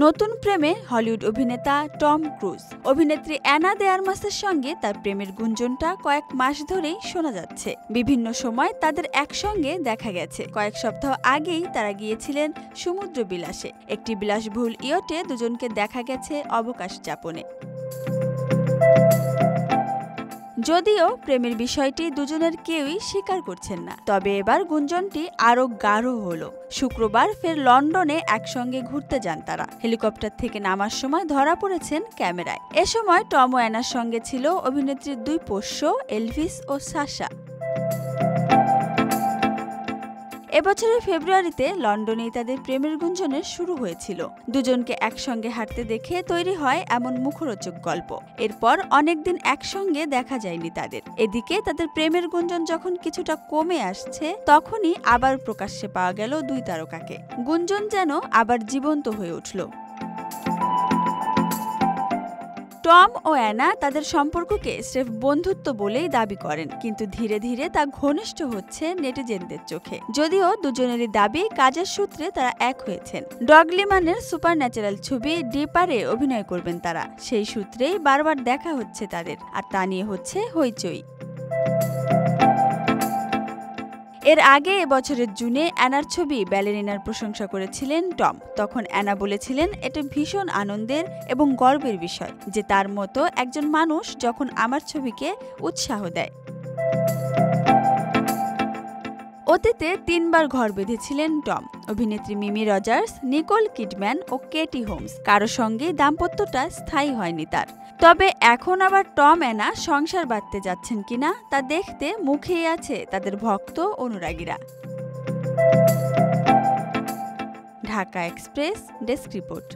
নতুন প্রেমে হলিউড অভিনেতা টম ক্রুজ। অভিনেত্রী অ্যানা দে আরমাসের সঙ্গে তার প্রেমের গুঞ্জনটা কয়েক মাস ধরেই শোনা যাচ্ছে। বিভিন্ন সময় তাদের একসঙ্গে দেখা গেছে। কয়েক সপ্তাহ আগেই তারা গিয়েছিলেন সমুদ্র বিলাসে। একটি বিলাসবহুল ইয়টে দুজনকে দেখা গেছে অবকাশ যাপনে। যদিও প্রেমের বিষয়টি দুজনের কেউই স্বীকার করছেন না, তবে এবার গুঞ্জনটি আরও গাঢ় হলো। শুক্রবার ফের লন্ডনে একসঙ্গে ঘুরতে যান তারা। হেলিকপ্টার থেকে নামার সময় ধরা পড়েছেন ক্যামেরায়। এ সময় টম ও অ্যানার সঙ্গে ছিল অভিনেত্রীর দুই পোষ্য এলভিস ও সাশা। এবছরের ফেব্রুয়ারিতে লন্ডনেই তাদের প্রেমের গুঞ্জনের শুরু হয়েছিল। দুজনকে একসঙ্গে হাঁটতে দেখে তৈরি হয় এমন মুখরোচক গল্প। এরপর অনেকদিন একসঙ্গে দেখা যায়নি তাদের। এদিকে তাদের প্রেমের গুঞ্জন যখন কিছুটা কমে আসছে, তখনই আবার প্রকাশ্যে পাওয়া গেল দুই তারকাকে। গুঞ্জন যেন আবার জীবন্ত হয়ে উঠল। টম ও অ্যানা তাদের সম্পর্ককে স্রেফ বন্ধুত্ব বলেই দাবি করেন, কিন্তু ধীরে ধীরে তা ঘনিষ্ঠ হচ্ছে নেটিজেনদের চোখে। যদিও দুজনেরই দাবি কাজের সূত্রে তারা এক হয়েছেন। ডগ লিমানের সুপারন্যাচারাল ছবি ডিপারে অভিনয় করবেন তারা। সেই সূত্রেই বারবার দেখা হচ্ছে তাদের, আর তা নিয়ে হচ্ছে হইচই। এর আগে এবছরের জুনে অ্যানার ছবি ব্যালেরিনার প্রশংসা করেছিলেন টম। তখন অ্যানা বলেছিলেন, এটা ভীষণ আনন্দের এবং গর্বের বিষয় যে তার মতো একজন মানুষ যখন আমার ছবিকে উৎসাহ দেয়। অতীতে ৩ বার ঘর বেঁধেছিলেন টম। অভিনেত্রী মিমি রজার্স, নিকোল কিডম্যান ও কেটি হোমস কারো সঙ্গে দাম্পত্যটা স্থায়ী হয়নি তার। তবে এখন আবার টম অ্যানা সংসার বাঁধতে যাচ্ছেন কিনা তা দেখতে মুখেই আছে তাদের ভক্ত অনুরাগীরা। Dhaka Express desk report.